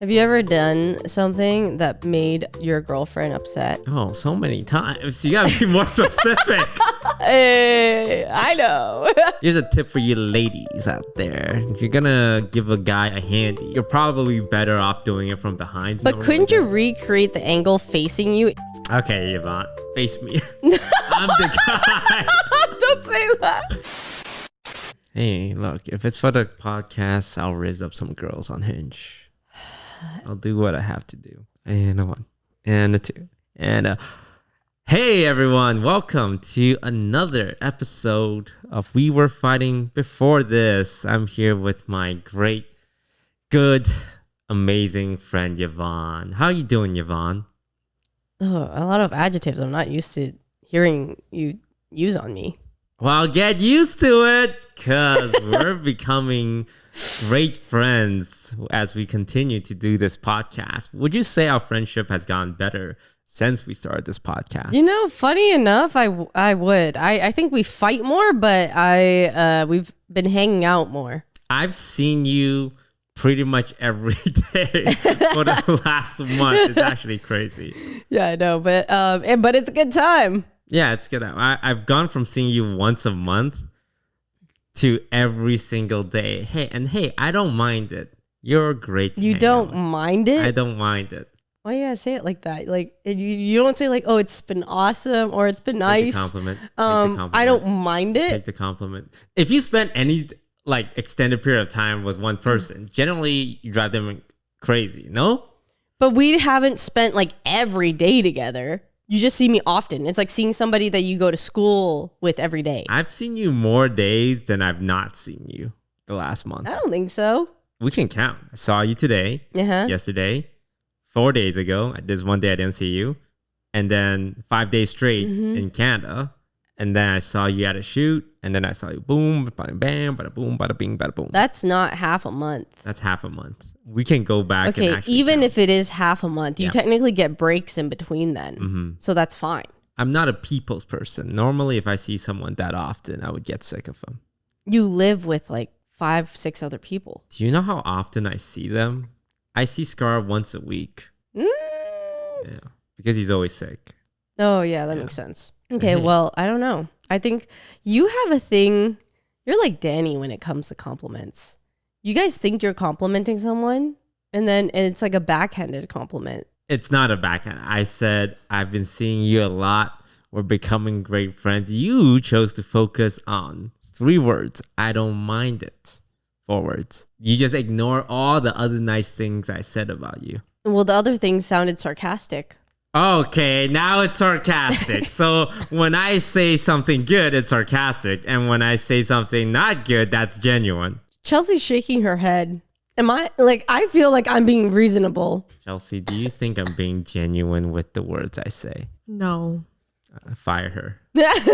Have you ever done something that made your girlfriend upset? Oh, so many times. You gotta be more specific. Hey, I know. Here's a tip for you ladies out there. If you're gonna give a guy a handy, you're probably better off doing it from behind. But couldn't you recreate the angle facing you? Okay, Yvonne, face me. I'm the guy. Don't say that. Hey, look, if it's for the podcast, I'll raise up some girls on Hinge. I'll do what I have to do. And a one, and a two, and a... Hey everyone, welcome to another episode of We Were Fighting Before This. I'm here with my great, good, amazing friend Yvonne. How you doing, Yvonne? Oh, a lot of adjectives I'm not used to hearing you use on me. Well, get used to it, because we're becoming great friends as we continue to do this podcast. Would you say our friendship has gotten better since we started this podcast? You know, funny enough, I would. I think we fight more, but we've been hanging out more. I've seen you pretty much every day for the last month. It's actually crazy. Yeah, I know, but it's a good time. Yeah, it's good. I've gone from seeing you once a month to every single day. Hey, I don't mind it. You're great. You don't mind it? I don't mind it. Why you gotta say it like that? Like you don't say like, oh, it's been awesome or it's been nice. Take the compliment. I don't mind it. Take the compliment. If you spend any like extended period of time with one person, generally you drive them crazy, no? But we haven't spent like every day together. You just see me often. It's like seeing somebody that you go to school with every day. I've seen you more days than I've not seen you the last month. I don't think so. We can count. I saw you today, yesterday, 4 days ago. There's one day I didn't see you. And then 5 days straight in Canada. And then I saw you at a shoot. And then I saw you boom, bada bam, bada boom, bada bing, bada boom. That's not half a month. That's half a month. We can go back and actually even count. if it is half a month, you technically get breaks in between then. So that's fine. I'm not a people's person. Normally, if I see someone that often, I would get sick of them. You live with like 5-6 other people. Do you know how often I see them? I see Scar once a week. Yeah, because he's always sick. Oh, yeah, that makes sense. Okay, well, I don't know. I think you have a thing. You're like Danny when it comes to compliments. You guys think you're complimenting someone, and it's like a backhanded compliment. It's not a backhand. I said, I've been seeing you a lot. We're becoming great friends. You chose to focus on 3 words. I don't mind it. 4 words. You just ignore all the other nice things I said about you. Well, the other thing sounded sarcastic. Okay, now it's sarcastic. So when I say something good, it's sarcastic. And when I say something not good, that's genuine. Chelsea's shaking her head. I feel like I'm being reasonable. Chelsea, do you think I'm being genuine with the words I say? No. Fire her.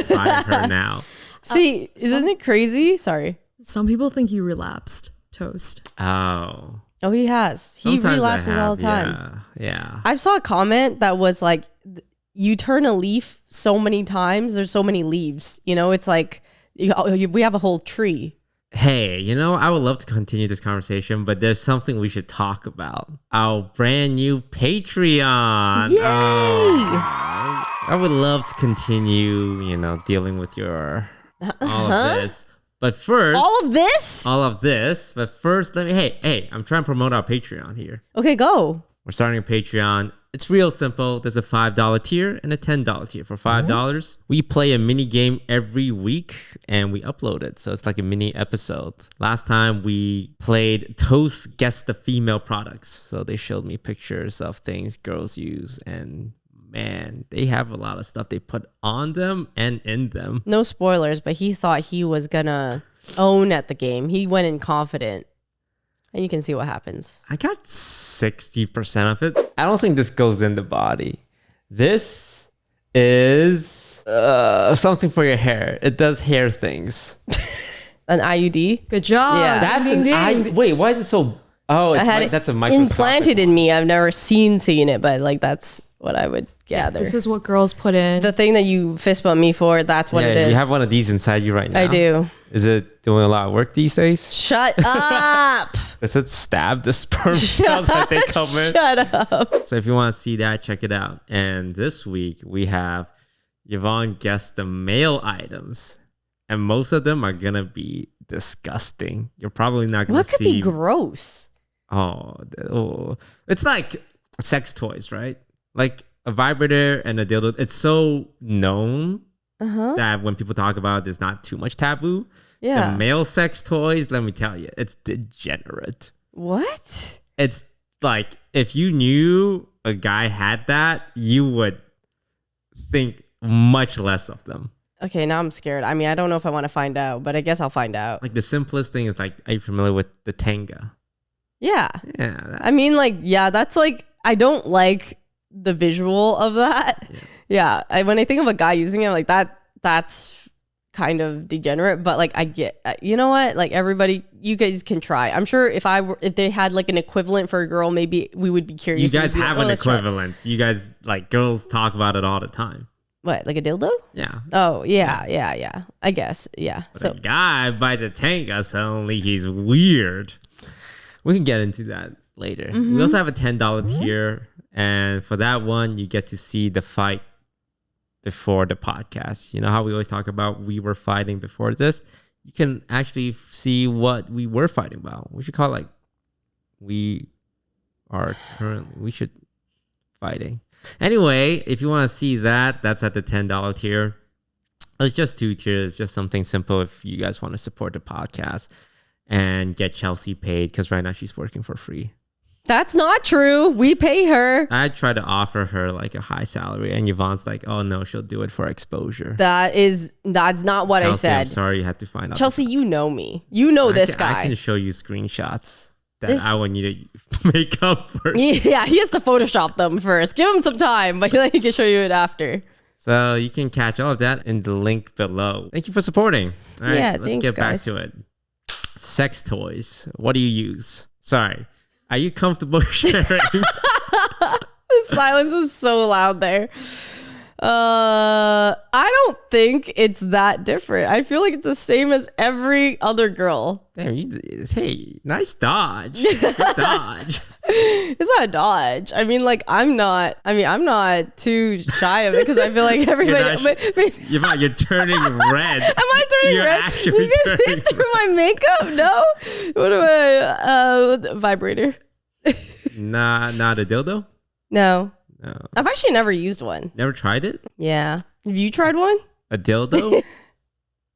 Fire her now. See, isn't it crazy? Sorry. Some people think you relapsed. Toast. Oh, he has. He Sometimes relapses all the time. Yeah. I saw a comment that was like, you turn a leaf so many times, there's so many leaves. You know, it's like we have a whole tree. Hey, I would love to continue this conversation, but there's something we should talk about. Our brand new Patreon. Yay! I would love to continue, dealing with all of this. But first... All of this? All of this. But first, hey, I'm trying to promote our Patreon here. Okay, go. We're starting a Patreon. It's real simple. There's a $5 tier and a $10 tier. For $5, we play a mini game every week and we upload it. So it's like a mini episode. Last time we played Toast Guess the Female Products. So they showed me pictures of things girls use, and man, they have a lot of stuff they put on them and in them. No spoilers, but he thought he was gonna own at the game. He went in confident. And you can see what happens. I got 60% of it. I don't think this goes in the body. This is something for your hair. It does hair things. An IUD? Good job. Yeah. That's an IUD. Wait, why is it so... Oh, that's a microscopic implanted in me. I've never seen it, but like that's what I would gather. This is what girls put in. The thing that you fist bump me for, that's what it is. You have one of these inside you right now. I do. Is it doing a lot of work these days. Shut up. Does it stab the sperm cells that they come in? Shut up. So if you want to see that, check it out. And this week we have Yvonne guess the male items. And most of them are going to be disgusting. You're probably not going to see. What could be gross? Oh, it's like sex toys, right? Like a vibrator and a dildo. It's so known that when people talk about it, there's not too much taboo. Yeah. The male sex toys, let me tell you, it's degenerate. What? It's like if you knew a guy had that, you would think much less of them. Okay, now I'm scared. I mean, I don't know if I want to find out, but I guess I'll find out. Like the simplest thing is like, are you familiar with the tanga? Yeah. Yeah. I mean, like, yeah, that's like, I don't like the visual of that. Yeah. When I think of a guy using it, like that's kind of degenerate, but like I get, you know what? Like everybody, you guys can try. I'm sure if they had like an equivalent for a girl, maybe we would be curious. You guys have an equivalent. Try. You guys, like, girls talk about it all the time. What, like a dildo? Yeah. Oh, yeah. I guess, yeah. But so a guy buys a tanga, suddenly he's weird. We can get into that later. We also have a $10 tier. And for that one, you get to see the fight before the podcast. You know how we always talk about we were fighting before this? You can actually see what we were fighting about. We should call it like we should fighting. Anyway, if you want to see that, that's at the $10 tier. It's just 2 tiers, just something simple if you guys want to support the podcast and get Chelsea paid, because right now she's working for free. that's not true. We pay her. I tried to offer her like a high salary, and Yvonne's like, oh no, she'll do it for exposure. That's not what Chelsea, I said. I'm sorry you had to find out. Chelsea, you know me. You know this guy. I can show you screenshots that I want you to make up first. Yeah, he has to Photoshop them first. Give him some time, but then he can show you it after. So you can catch all of that in the link below. Thank you for supporting. All right, let's thanks, get back guys. to it. Sex toys. What do you use? Sorry. Are you comfortable sharing? The silence was so loud there. I don't think it's that different. I feel like it's the same as every other girl. Damn, hey, nice dodge. Good dodge. It's not a dodge. I mean, like, I'm not too shy of it because I feel like everybody. You're turning red. Am I turning You're red? actually You guys turning hit through my makeup? No. What am I? Vibrator. Not a dildo? No. No. I've actually never used one. Never tried it? Yeah. Have you tried one? A dildo?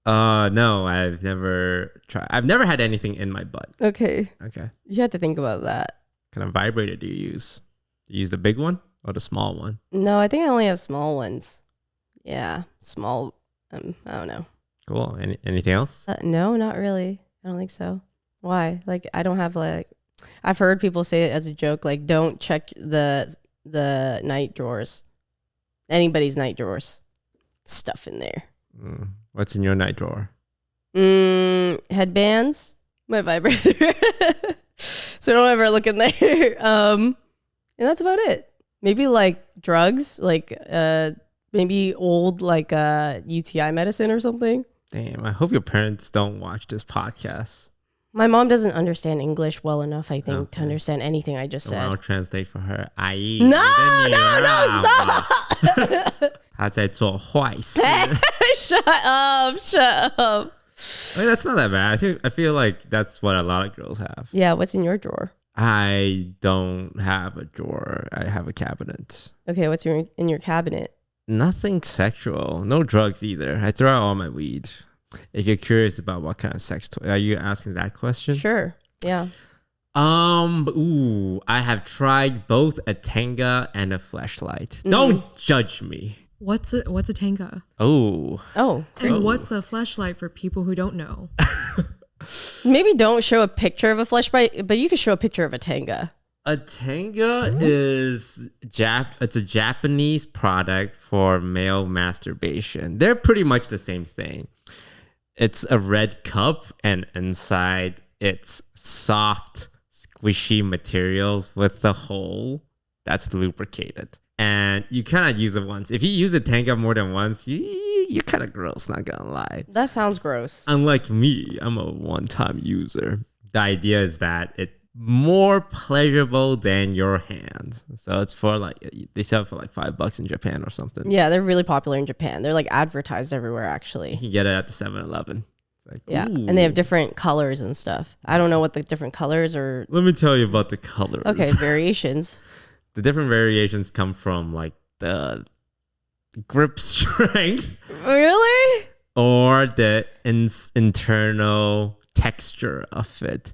No, I've never tried. I've never had anything in my butt. Okay. Okay. You have to think about that. What kind of vibrator do you use? Do you use the big one or the small one? No, I think I only have small ones. Yeah. Small. I don't know. Cool. Anything else? No, not really. I don't think so. Why? Like, I don't have like, I've heard people say it as a joke, like, don't check the night drawers, anybody's night drawers, stuff in there. What's in your night drawer? Headbands, my vibrator. So don't ever look in there. And that's about it. Maybe like drugs, like maybe old like UTI medicine or something. Damn, I hope your parents don't watch this podcast. My mom doesn't understand English well enough, I think, to understand anything I just said. I'll translate for her. No, stop! 她在做坏事. Shut up. I mean, that's not that bad. I feel like that's what a lot of girls have. Yeah, what's in your drawer? I don't have a drawer. I have a cabinet. Okay, what's in your cabinet? Nothing sexual. No drugs either. I throw out all my weed. If you're curious about what kind of sex toy, are you asking that question? Sure. Yeah. I have tried both a tanga and a fleshlight. Don't judge me. What's a tanga? Oh. And what's a fleshlight for people who don't know? Maybe don't show a picture of a fleshlight, but you can show a picture of a tanga. A tanga is it's a Japanese product for male masturbation. They're pretty much the same thing. It's a red cup, and inside it's soft, squishy materials with the hole that's lubricated. and you cannot use it once. If you use a Tenga more than once, you're kind of gross, not gonna lie. That sounds gross. Unlike me, I'm a one-time user. The idea is that it's more pleasurable than your hand. So it's for like, they sell for like $5 in Japan or something. Yeah, they're really popular in Japan. They're like advertised everywhere, actually. You can get it at the 7-Eleven. Like, yeah, ooh. and they have different colors and stuff. I don't know what the different colors are. Let me tell you about the colors. Okay, variations. The different variations come from like the grip strength. Really? Or the internal texture of it.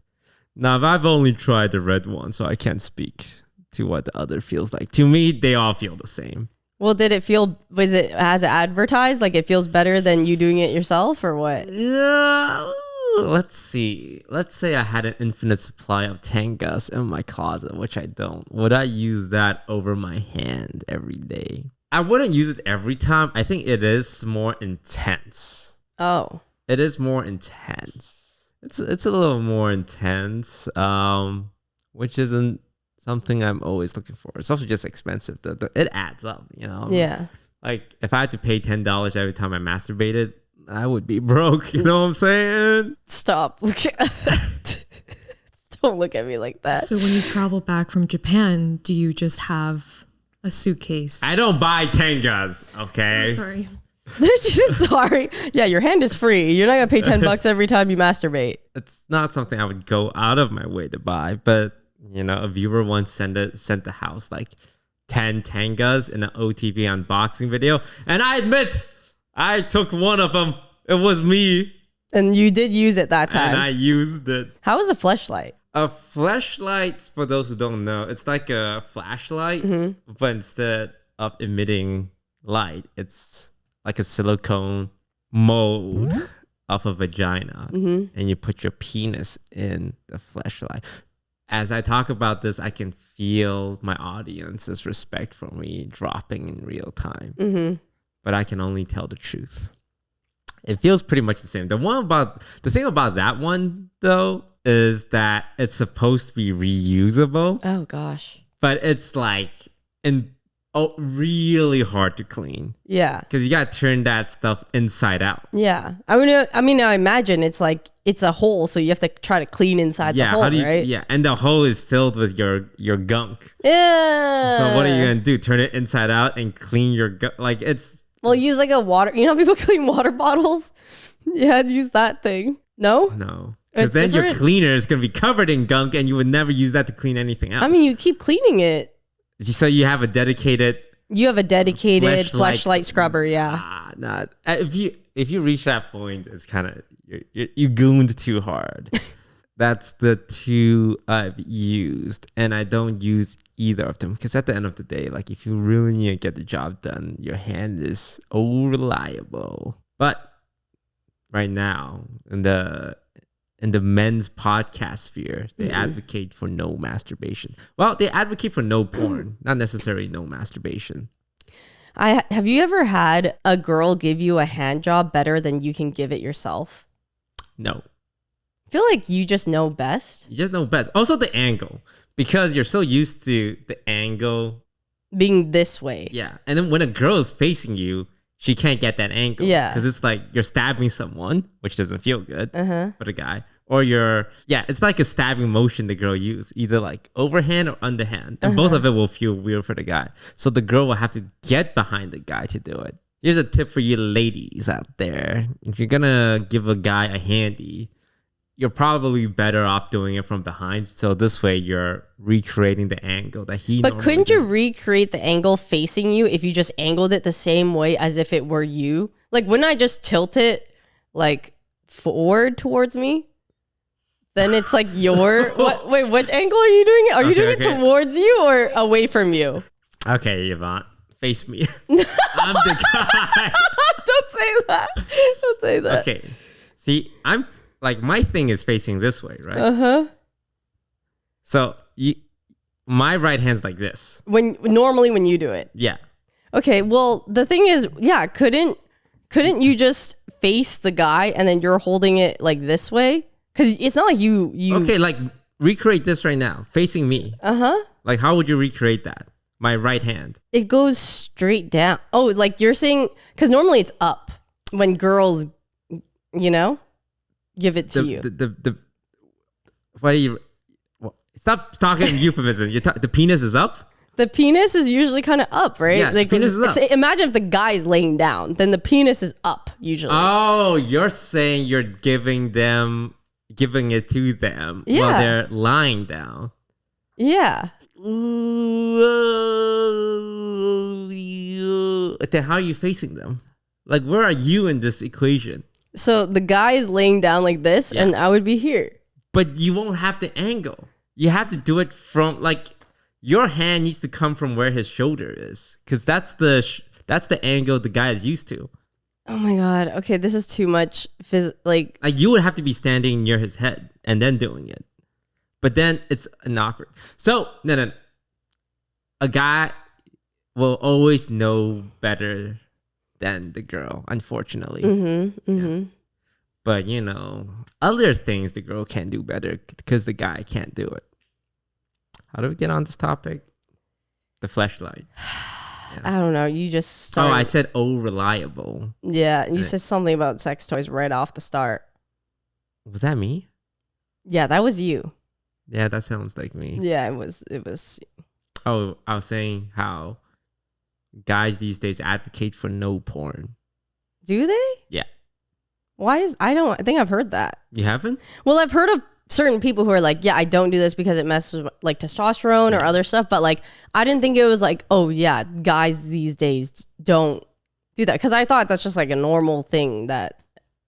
Now, I've only tried the red one, so I can't speak to what the other feels like. To me, they all feel the same. Well, did it feel, was it as advertised? Like it feels better than you doing it yourself or what? Yeah. Let's see. Let's say I had an infinite supply of Tengas in my closet, which I don't. Would I use that over my hand every day? I wouldn't use it every time. I think it is more intense. Oh. It is more intense. It's a little more intense, which isn't something I'm always looking for. It's also just expensive. It adds up, you know? Yeah. Like, if I had to pay $10 every time I masturbated, I would be broke. You know what I'm saying? Stop. Don't look at me like that. So when you travel back from Japan, do you just have a suitcase? I don't buy Tengas, okay? Sorry. Sorry. Yeah, your hand is free. You're not going to pay $10 every time you masturbate. It's not something I would go out of my way to buy, but, you know, a viewer once sent the house like 10 Tengas in an OTV unboxing video, and I admit I took one of them. It was me. And you did use it that time. And I used it. How was a fleshlight? A flashlight, for those who don't know, it's like a flashlight, but instead of emitting light, it's like a silicone mold of a vagina. And you put your penis in the flashlight. As I talk about this, I can feel my audience's respect for me dropping in real time. But I can only tell the truth. It feels pretty much the same. The thing about that one, though, is that it's supposed to be reusable. Oh, gosh. But it's like really hard to clean. Yeah. Because you got to turn that stuff inside out. Yeah. I mean, I imagine it's like, it's a hole, so you have to try to clean inside the hole, right? Yeah, and the hole is filled with your gunk. Yeah. So what are you going to do? Turn it inside out and clean your gunk? Like, it's... Well, use like a water... You know how people clean water bottles? Yeah, use that thing. No? No. Because then your cleaner is going to be covered in gunk and you would never use that to clean anything else. I mean, you keep cleaning it. So you have a dedicated... You have a dedicated fleshlight scrubber, yeah. Not if you reach that point, it's kind of... You gooned too hard. That's the two I've used. And I don't use either of them. Because at the end of the day, like if you really need to get the job done, your hand is reliable. But right now, in the men's podcast sphere, they advocate for no masturbation. Well, they advocate for no porn, not necessarily no masturbation. Have you ever had a girl give you a hand job better than you can give it yourself? No. I feel like you just know best. You just know best. Also the angle, because you're so used to the angle being this way. Yeah. And then when a girl is facing you, she can't get that angle. Yeah. Because it's like you're stabbing someone, which doesn't feel good for the guy. Or it's like a stabbing motion the girl uses, either like overhand or underhand. And both of it will feel weird for the guy. So the girl will have to get behind the guy to do it. Here's a tip for you ladies out there. If you're going to give a guy a handy, you're probably better off doing it from behind. So this way you're recreating the angle that he But couldn't you recreate the angle facing you if you just angled it the same way as if it were you? Like, wouldn't I just tilt it like forward towards me? Then it's like your... Wait, which angle are you doing it? Are you doing it towards you or away from you? Okay, Yvonne. Face me. I'm the guy. Don't say that. Don't say that. Okay. See, I'm... Like, my thing is facing this way, right? So, my right hand's like this. Normally when you do it. Yeah. Okay, well, the thing is, yeah, couldn't you just face the guy and then you're holding it like this way? Because it's not like you... Okay, like, recreate this right now. Facing me. Like, how would you recreate that? My right hand. It goes straight down. Oh, like you're saying, because normally it's up when girls, give it to you. What are you? Stop talking euphemism. The penis is up? The penis is usually kind of up, right? Yeah, like the penis is up. Say, imagine if the guy is laying down, then the penis is up usually. Oh, you're saying you're giving it to them while they're lying down. Yeah. Then how are you facing them? Like, where are you in this equation? So the guy is laying down like this, and I would be here. But you won't have the angle. You have to do it from like your hand needs to come from where his shoulder is, because that's the angle the guy is used to. Oh my god. Okay, this is too much. Like you would have to be standing near his head and then doing it. But then it's awkward. So no. A guy will always know better than the girl, unfortunately. Yeah. But other things the girl can do better because the guy can't do it. How do we get on this topic? The fleshlight. Yeah. I don't know. You just started. I said reliable. Yeah, you said something about sex toys right off the start. Was that me? Yeah, that was you. Yeah, that sounds like me. Yeah, it was. Oh, I was saying how guys these days advocate for no porn. Do they? Yeah. Why I think I've heard that. You haven't? Well, I've heard of certain people who are like, yeah, I don't do this because it messes with like testosterone or other stuff. But like, I didn't think it was like, oh yeah, guys these days don't do that. Because I thought that's just like a normal thing that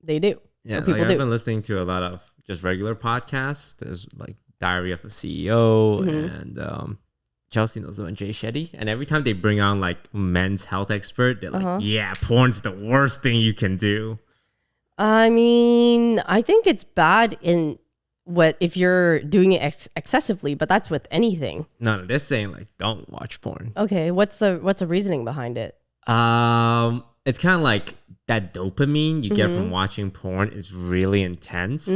they do. Yeah, people I've been listening to a lot of just regular podcasts. There's like Diary of a CEO and Chelsea knows about Jay Shetty. And every time they bring on like men's health expert, they're like, yeah, porn's the worst thing you can do. I mean, I think it's bad if you're doing it excessively, but that's with anything. No, they're saying like don't watch porn. Okay, what's the reasoning behind it? It's kind of like that dopamine you get from watching porn is really intense,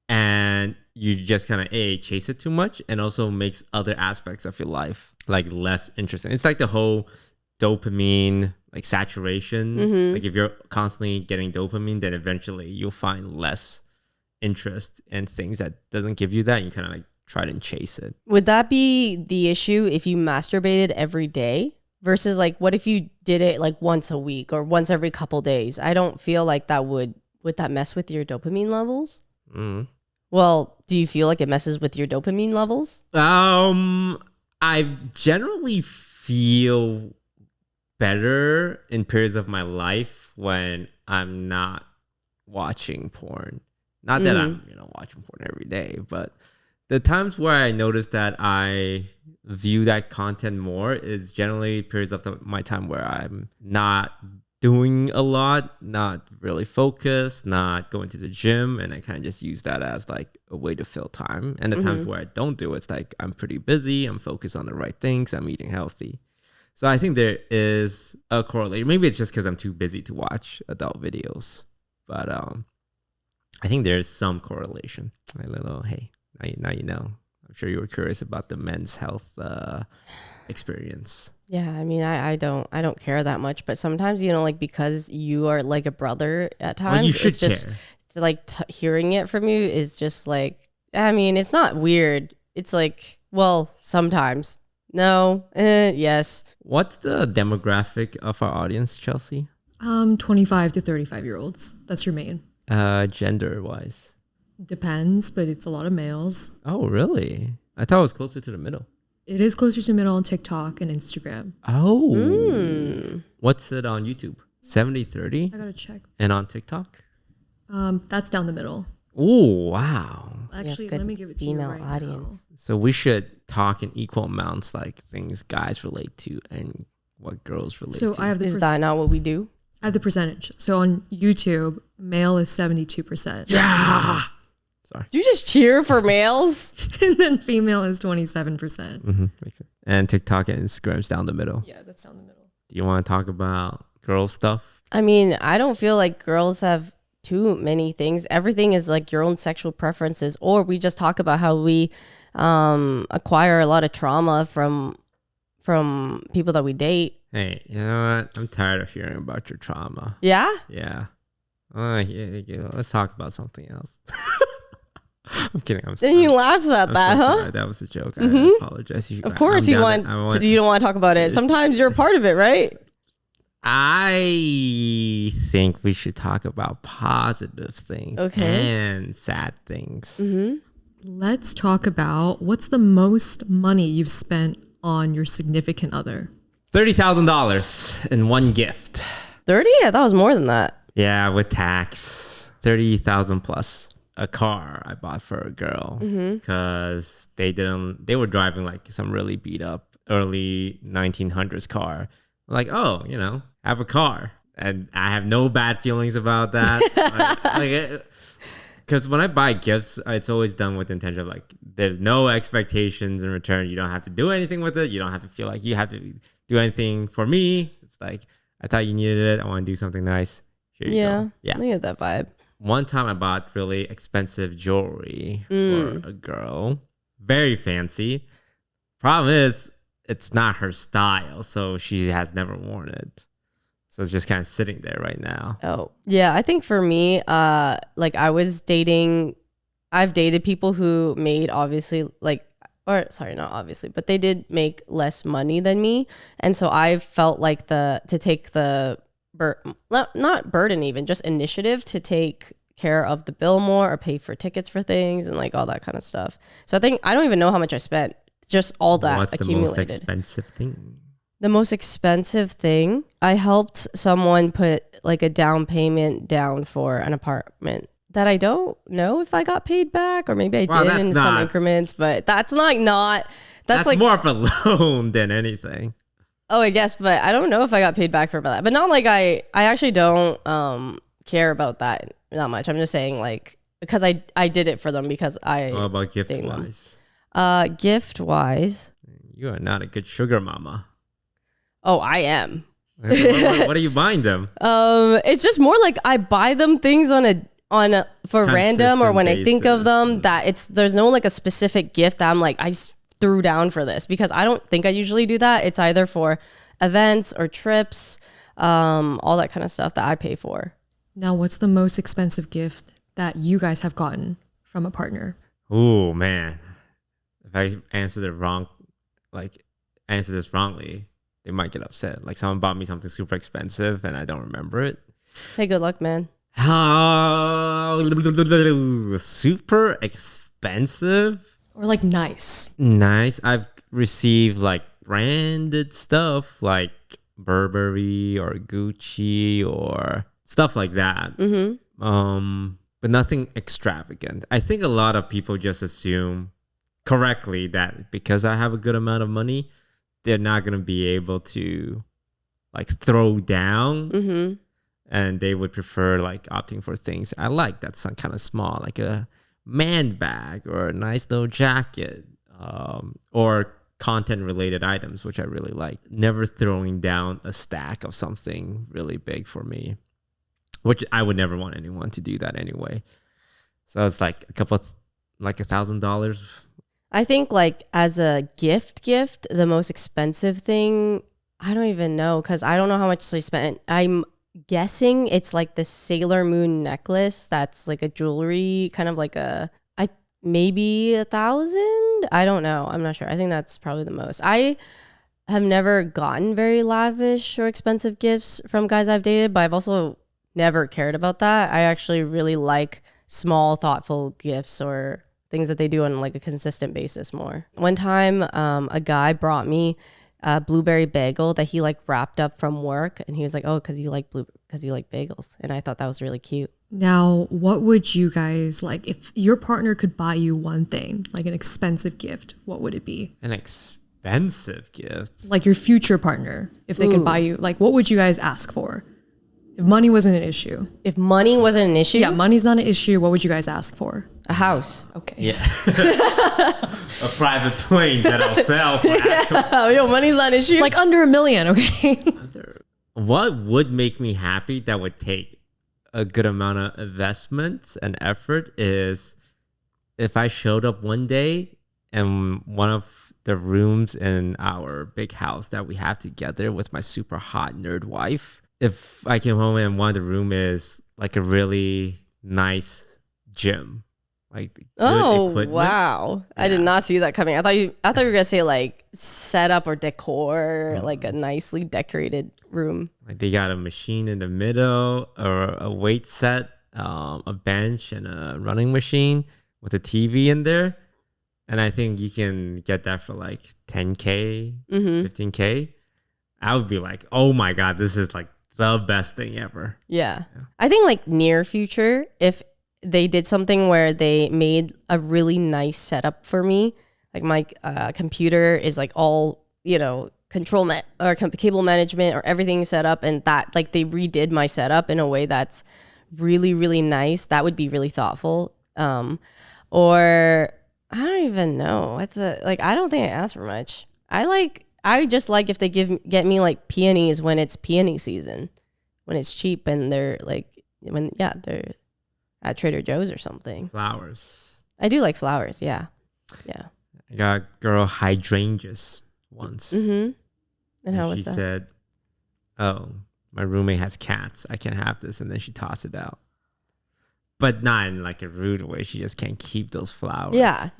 and you just kind of chase it too much, and also makes other aspects of your life like less interesting. It's like the whole dopamine like saturation. Like if you're constantly getting dopamine, then eventually you'll find less interest in things that doesn't give you that. You kind of like try to chase it. Would that be the issue if you masturbated every day versus like what if you did it like once a week or once every couple days? I don't feel like that would that mess with your dopamine levels? Well, do you feel like it messes with your dopamine levels? I generally feel better in periods of my life when I'm not watching porn. Not that I'm watching porn every day, but the times where I notice that I view that content more is generally periods of my time where I'm not doing a lot, not really focused, not going to the gym, and I kind of just use that as like a way to fill time. And the times where I don't do it, it's like I'm pretty busy, I'm focused on the right things, I'm eating healthy. So I think there is a correlation. Maybe it's just because I'm too busy to watch adult videos, but I think there's some correlation. Hey, now you know. I'm sure you were curious about the men's health experience. Yeah, I mean, I don't care that much, but sometimes like because you are like a brother at times, you should it's just care. Like hearing it from you is just like, I mean, it's not weird. It's like, well, sometimes. No, yes. What's the demographic of our audience, Chelsea? 25 to 35-year-olds. That's your main. Gender wise. Depends, but it's a lot of males. Oh, really? I thought it was closer to the middle. It is closer to middle on TikTok and Instagram. Oh. What's it on YouTube? 70-30? I gotta check. And on TikTok? That's down the middle. Oh, wow. Actually, let me give it to you right audience. Now. So we should talk in equal amounts, like things guys relate to and what girls relate to. I have is that not what we do? I have the percentage. So on YouTube, male is 72%. Yeah. Sorry. Do you just cheer for males? And then female is 27%. Makes sense. And TikTok and Instagram's down the middle. Yeah, that's down the middle. Do you want to talk about girl stuff? I mean, I don't feel like girls have too many things. Everything is like your own sexual preferences, or we just talk about how we acquire a lot of trauma from from people that we date. Hey, you know what? I'm tired of hearing about your trauma. Yeah? Yeah. Let's talk about something else. I'm kidding. I'm Then sorry. he laughs at that, so huh? sorry. That was a joke. I apologize. Of course, you don't want to talk about it. Sometimes you're a part of it, right? I think we should talk about positive things and sad things. Let's talk about what's the most money you've spent on your significant other. $30,000 in one gift. 30? I thought it was more than that. Yeah, with tax. 30,000 plus. A car I bought for a girl because they were driving like some really beat up early 1900s car. I'm like, oh, I have a car, and I have no bad feelings about that. Because when I buy gifts, it's always done with the intention of like, there's no expectations in return. You don't have to do anything with it. You don't have to feel like you have to do anything for me. It's like, I thought you needed it. I want to do something nice. Here you go. Yeah, I get that vibe. One time I bought really expensive jewelry for a girl. Very fancy. Problem is, it's not her style, so she has never worn it. So it's just kind of sitting there right now. Oh, yeah. I think for me, I've dated people who made not obviously, but they did make less money than me. And so I felt like to take the not burden, even just initiative to take care of the bill more or pay for tickets for things and like all that kind of stuff. So I think I don't even know how much I spent, just all that What's accumulated. the most expensive thing? The most expensive thing, I helped someone put like a down payment down for an apartment that I don't know if I got paid back, or maybe I did in some increments, but that's that's like more of a loan than anything. Oh, I guess, but I don't know if I got paid back for that. But not like I actually don't care about that that much. I'm just saying like because I did it for them because I. What about gift wise? Gift wise, you are not a good sugar mama. Oh, I am. What are you buying them? It's just more like I buy them things for random or when basis. I think of them that there's no like a specific gift that I'm like I threw down for this, because I don't think I usually do that. It's either for events or trips, all that kind of stuff that I pay for. Now, what's the most expensive gift that you guys have gotten from a partner? Oh man, if I answer this wrongly, they might get upset. Like someone bought me something super expensive and I don't remember it. Hey, good luck, man. Super expensive? Or like nice? Nice. I've received like branded stuff like Burberry or Gucci or stuff like that. But nothing extravagant. I think a lot of people just assume correctly that because I have a good amount of money, they're not going to be able to like throw down, and they would prefer like opting for things I like that's kind of small, like a man bag or a nice little jacket, or content related items, which I really like. Never throwing down a stack of something really big for me, which I would never want anyone to do that anyway. So it's like $1,000. I think like as a gift, the most expensive thing, I don't even know, because I don't know how much I spent. I'm guessing it's like the Sailor Moon necklace that's like a jewelry, kind of like maybe 1,000. I don't know. I'm not sure. I think that's probably the most. I have never gotten very lavish or expensive gifts from guys I've dated, but I've also never cared about that. I actually really like small, thoughtful gifts or things that they do on like a consistent basis more. One time, a guy brought me a blueberry bagel that he like wrapped up from work, and he was like, "Oh, because you like bagels," and I thought that was really cute. Now, what would you guys like if your partner could buy you one thing, like an expensive gift? What would it be? An expensive gift, like your future partner, if they could buy you, like what would you guys ask for? If money wasn't an issue. If money wasn't an issue? Yeah, money's not an issue. What would you guys ask for? A house. Okay. Yeah. A private plane that I'll sell for money's not an issue. Like under $1 million, okay? What would make me happy that would take a good amount of investment and effort is if I showed up one day and one of the rooms in our big house that we have together with my super hot nerd wife. If I came home and one of the room is like a really nice gym, like good equipment. Wow. Yeah. I did not see that coming. I thought you were gonna say like setup or decor, like a nicely decorated room. Like they got a machine in the middle, or a weight set, a bench, and a running machine with a TV in there. And I think you can get that for like 10K, 15K. I would be like, oh my God, this is like the best thing ever. Yeah. I think like near future, if they did something where they made a really nice setup for me, like my computer is like all, control or cable management or everything set up, and that like they redid my setup in a way that's really, really nice. That would be really thoughtful. Or I don't even know. I don't think I asked for much. I just like if they get me like peonies when it's peony season, when it's cheap and they're they're at Trader Joe's or something. Flowers. I do like flowers. Yeah. I got a girl hydrangeas once. And how was she that? She said, "Oh, my roommate has cats. I can't have this," and then she tossed it out. But not in like a rude way. She just can't keep those flowers. Yeah.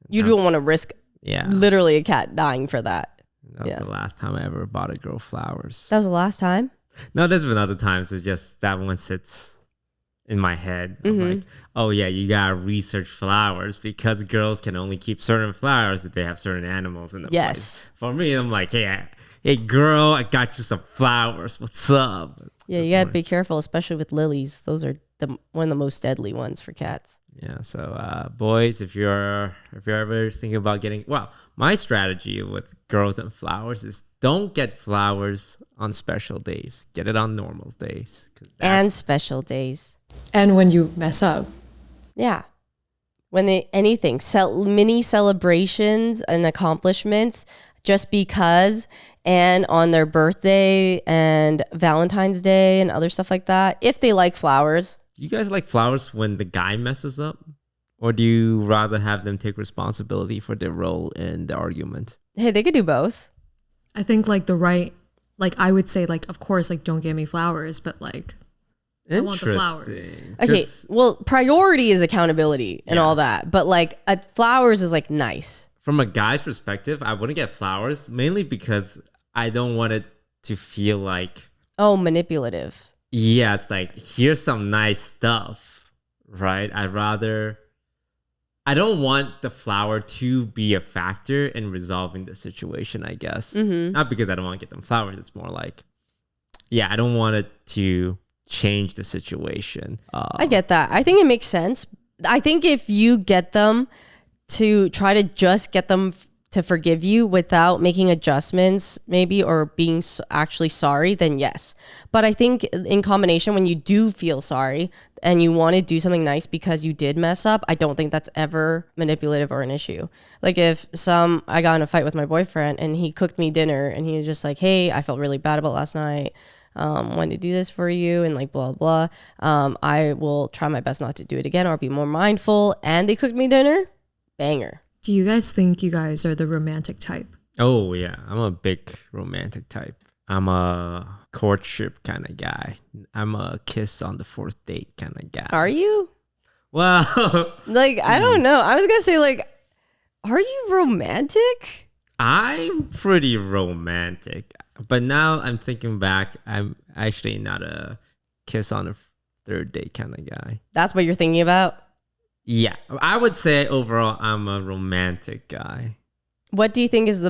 You don't want to risk literally a cat dying for that. That was the last time I ever bought a girl flowers. That was the last time? No, there's been other times. It's just that one sits in my head. I'm like, oh yeah, you gotta research flowers because girls can only keep certain flowers if they have certain animals in the place. For me, I'm like, hey girl, I got you some flowers. What's up? Yeah, you gotta be careful, especially with lilies. Those are one of the most deadly ones for cats. Yeah, so boys, if you're ever thinking about my strategy with girls and flowers is don't get flowers on special days. Get it on normal days. And special days. And when you mess up. Yeah. When mini celebrations and accomplishments just because, and on their birthday and Valentine's Day and other stuff like that, if they like flowers. Do you guys like flowers when the guy messes up? Or do you rather have them take responsibility for their role in the argument? Hey, they could do both. I think I would say of course, don't give me flowers, but I want the flowers. Okay, well, priority is accountability and all that, but flowers is nice. From a guy's perspective, I wouldn't get flowers mainly because I don't want it to feel like manipulative. Yeah, it's here's some nice stuff, right? I don't want the flower to be a factor in resolving the situation, I guess. Not because I don't want to get them flowers. It's more I don't want it to change the situation. I get that. I think it makes sense. I think if you get them to try to just get them to forgive you without making adjustments maybe or being actually sorry, then yes. But I think in combination, when you do feel sorry and you want to do something nice because you did mess up, I don't think that's ever manipulative or an issue. If I got in a fight with my boyfriend and he cooked me dinner and he was just like, hey, I felt really bad about last night. Wanted to do this for you and blah, blah. I will try my best not to do it again or be more mindful. And they cooked me dinner. Banger. Do you guys think you guys are the romantic type? Oh, yeah. I'm a big romantic type. I'm a courtship kind of guy. I'm a kiss on the fourth date kind of guy. Are you? Well, I don't know. I was going to say, are you romantic? I'm pretty romantic. But now I'm thinking back, I'm actually not a kiss on the third date kind of guy. That's what you're thinking about? Yeah, I would say overall I'm a romantic guy. What do you think is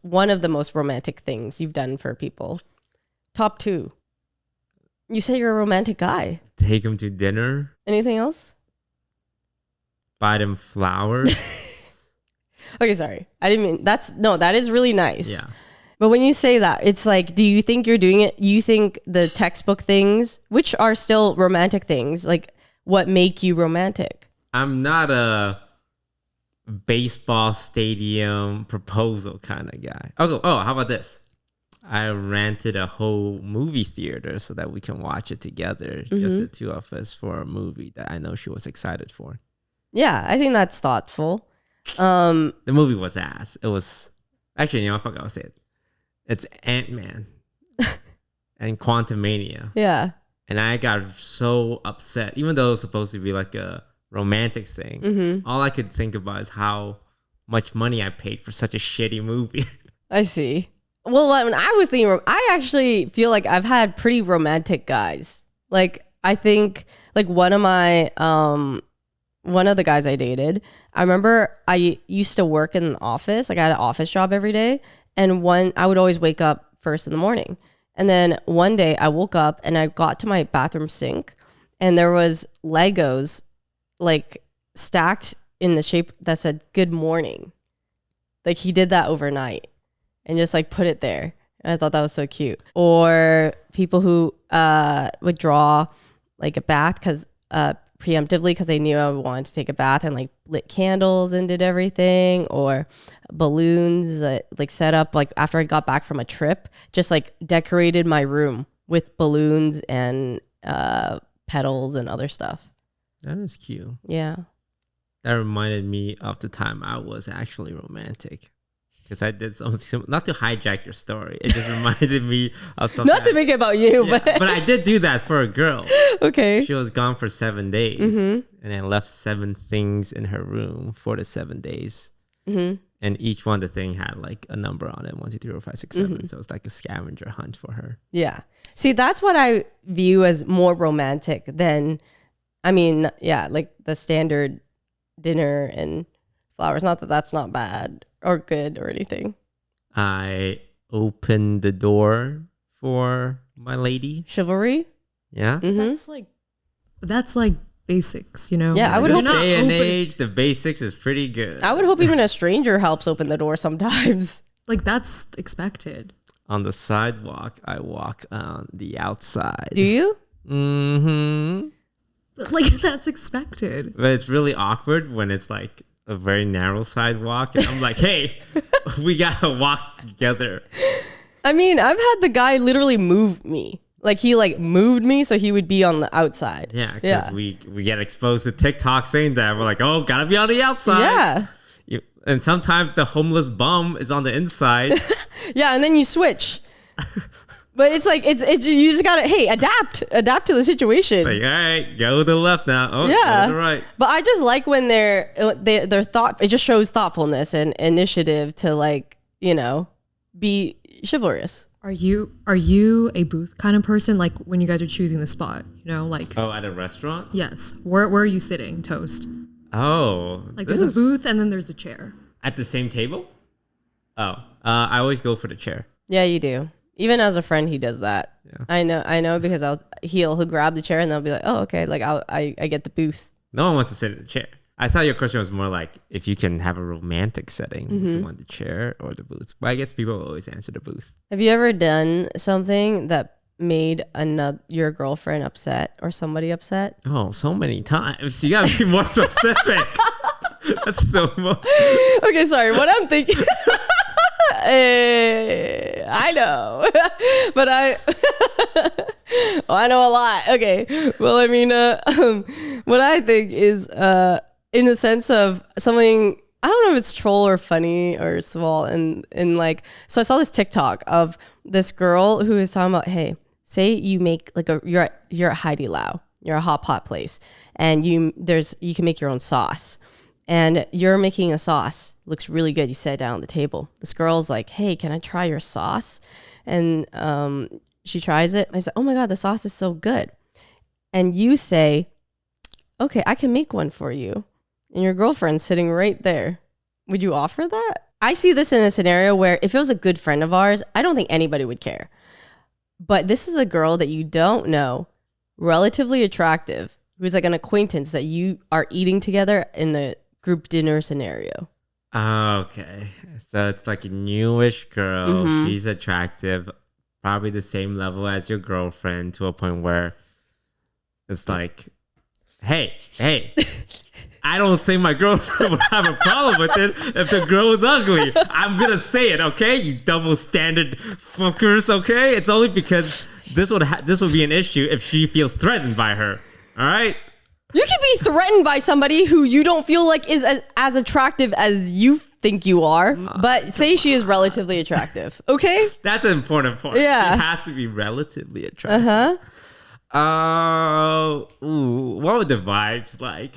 one of the most romantic things you've done for people? Top 2. You say you're a romantic guy. Take them to dinner. Anything else? Buy them flowers. Okay, sorry. I didn't mean that is really nice. Yeah. But when you say that, it's do you think you're doing it? You think the textbook things, which are still romantic things, what make you romantic? I'm not a baseball stadium proposal kind of guy. Oh, how about this? I rented a whole movie theater so that we can watch it together, just the two of us, for a movie that I know she was excited for. Yeah, I think that's thoughtful. The movie was ass. It was actually, fuck, I'll say it. It's Ant-Man and Quantumania. Yeah. And I got so upset, even though it was supposed to be like a romantic thing. All I could think about is how much money I paid for such a shitty movie. I see. Well, when I was thinking, I actually feel like I've had pretty romantic guys. Like, I think like one of the guys I dated, I remember I used to work in an office. Like I had an office job every day. And I would always wake up first in the morning. And then one day I woke up and I got to my bathroom sink and there was Legos like stacked in the shape that said good morning. Like he did that overnight and just like put it there. And I thought that was so cute. Or people who would draw like a bath preemptively because they knew I wanted to take a bath and like lit candles and did everything, or balloons like set up like after I got back from a trip, just like decorated my room with balloons and petals and other stuff. That is cute. Yeah. That reminded me of the time I was actually romantic. Because I did something, not to hijack your story. It just reminded me of something. Not to make it about you, yeah, but I did do that for a girl. Okay. She was gone for 7 days and then left 7 things in her room for the 7 days. And each one, the thing had like a number on it, 1, 2, 3, 4, 5, 6, 7. So it was like a scavenger hunt for her. Yeah. See, that's what I view as more romantic than, like the standard dinner and flowers. Not that that's not bad or good or anything. I opened the door for my lady. Chivalry. Yeah. That's like basics, you know? Yeah, I would In hope this day and age, the basics is pretty good. I would hope even a stranger helps open the door sometimes. Like that's expected. On the sidewalk, I walk on the outside. Do you? Mm-hmm. But like that's expected. But it's really awkward when it's like a very narrow sidewalk and I'm like, hey, we gotta walk together. I mean, I've had the guy literally move me. Like he like moved me so he would be on the outside. Yeah, because we get exposed to TikTok saying that. We're like, oh, gotta be on the outside. Yeah. And sometimes the homeless bum is on the inside. Yeah, and then you switch. But it's like it's you just gotta adapt to the situation. Like, all right, go to the left now. Oh, yeah, go to the right. But I just like when their thought. It just shows thoughtfulness and initiative to like be chivalrous. Are you a booth kind of person? Like when you guys are choosing the spot, like at a restaurant? Yes. Where are you sitting, Toast? Oh, like there's a booth and then there's a chair at the same table. Oh, I always go for the chair. Yeah, you do. Even as a friend, he does that. Yeah. I know because he'll grab the chair and they'll be like, oh, okay, like I get the booth. No one wants to sit in the chair. I thought your question was more like if you can have a romantic setting, if you want the chair or the booth. But I guess people will always answer the booth. Have you ever done something that made your girlfriend upset or somebody upset? Oh, so many times. You gotta be more specific. That's so much. Okay, sorry. What I'm thinking. I know, but I know a lot. Okay, well, I mean, what I think is, in the sense of something, I don't know if it's troll or funny or small, and like, so I saw this TikTok of this girl who is talking about, hey, say you make like you're at Heidi Lau, you're a hot pot place, and you can make your own sauce. And you're making a sauce. Looks really good. You sit down at the table. This girl's like, hey, can I try your sauce? And she tries it. I said, oh my God, the sauce is so good. And you say, okay, I can make one for you. And your girlfriend's sitting right there. Would you offer that? I see this in a scenario where if it was a good friend of ours, I don't think anybody would care. But this is a girl that you don't know, relatively attractive, who's like an acquaintance that you are eating together in a group dinner scenario. Okay, so it's like a newish girl. She's attractive, probably the same level as your girlfriend, to a point where it's like, hey, I don't think my girlfriend would have a problem with it if the girl was ugly. I'm gonna say it, okay? You double standard fuckers, okay? It's only because this would be an issue if she feels threatened by her. All right. You can be threatened by somebody who you don't feel like is as attractive as you think you are, but say she is relatively attractive. Okay? That's an important point. Yeah. It has to be relatively attractive. What were the vibes like?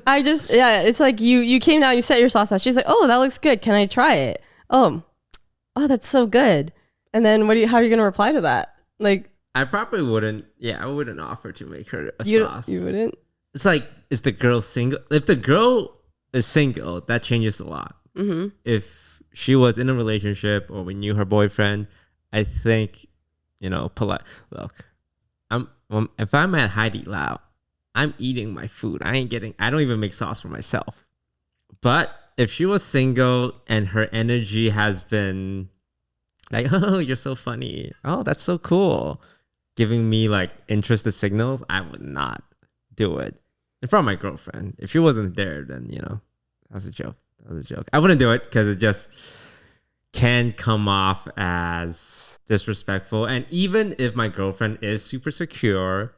It's like you came down, you set your sauce out. She's like, oh, that looks good. Can I try it? Oh, that's so good. And then how are you going to reply to that? Like, I probably wouldn't. Yeah, I wouldn't offer to make her a sauce. You wouldn't? It's like, is the girl single? If the girl is single, that changes a lot. Mm-hmm. If she was in a relationship or we knew her boyfriend, I think, polite. Look, if I'm at Heidi Lao, I'm eating my food. I don't even make sauce for myself. But if she was single and her energy has been like, oh, you're so funny. Oh, that's so cool. Giving me like interested signals, I would not do it in front of my girlfriend. If she wasn't there, then, that was a joke. I wouldn't do it because it just can come off as disrespectful. And even if my girlfriend is super secure,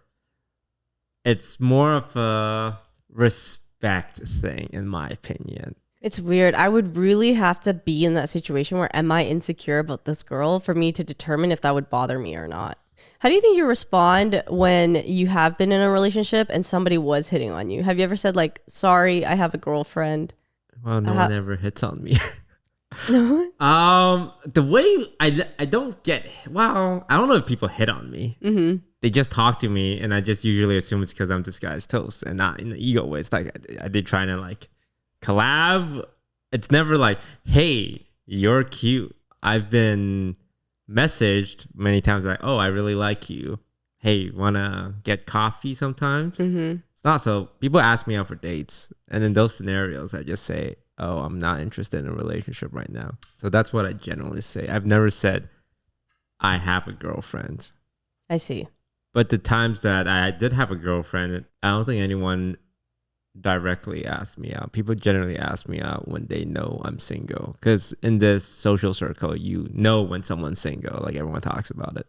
it's more of a respect thing, in my opinion. It's weird. I would really have to be in that situation where am I insecure about this girl for me to determine if that would bother me or not. How do you think you respond when you have been in a relationship and somebody was hitting on you? Have you ever said like, sorry, I have a girlfriend? Well, no one ever hits on me. No? The way I don't get, well, I don't know if people hit on me. Mm-hmm. They just talk to me and I just usually assume it's because I'm this guy's toast and not in the ego way. It's like, are they trying to like collab? It's never like, hey, you're cute. I've been messaged many times like, oh, I really like you. Hey, wanna get coffee sometimes? Mm-hmm. It's not so. People ask me out for dates, and in those scenarios, I just say, oh, I'm not interested in a relationship right now. So that's what I generally say. I've never said I have a girlfriend. I see. But the times that I did have a girlfriend, I don't think anyone directly asked me out. People generally ask me out when they know I'm single. Because in this social circle, you know when someone's single. Like everyone talks about it.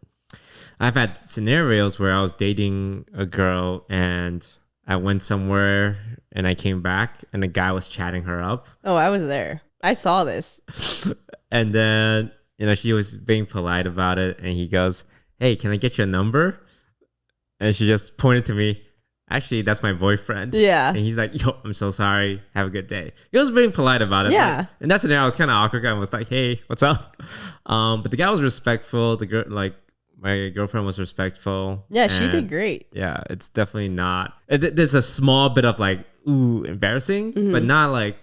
I've had scenarios where I was dating a girl and I went somewhere and I came back and the guy was chatting her up. Oh, I was there. I saw this. And then, she was being polite about it. And he goes, hey, can I get your number? And she just pointed to me. Actually, that's my boyfriend. Yeah. And he's like, yo, I'm so sorry. Have a good day. He was being polite about it. Yeah. And that's the day I was kind of awkward. I was like, hey, what's up? But the guy was respectful. The girl, like, my girlfriend was respectful. Yeah, she did great. Yeah, it's definitely not. There's a small bit of like, ooh, embarrassing, but not like,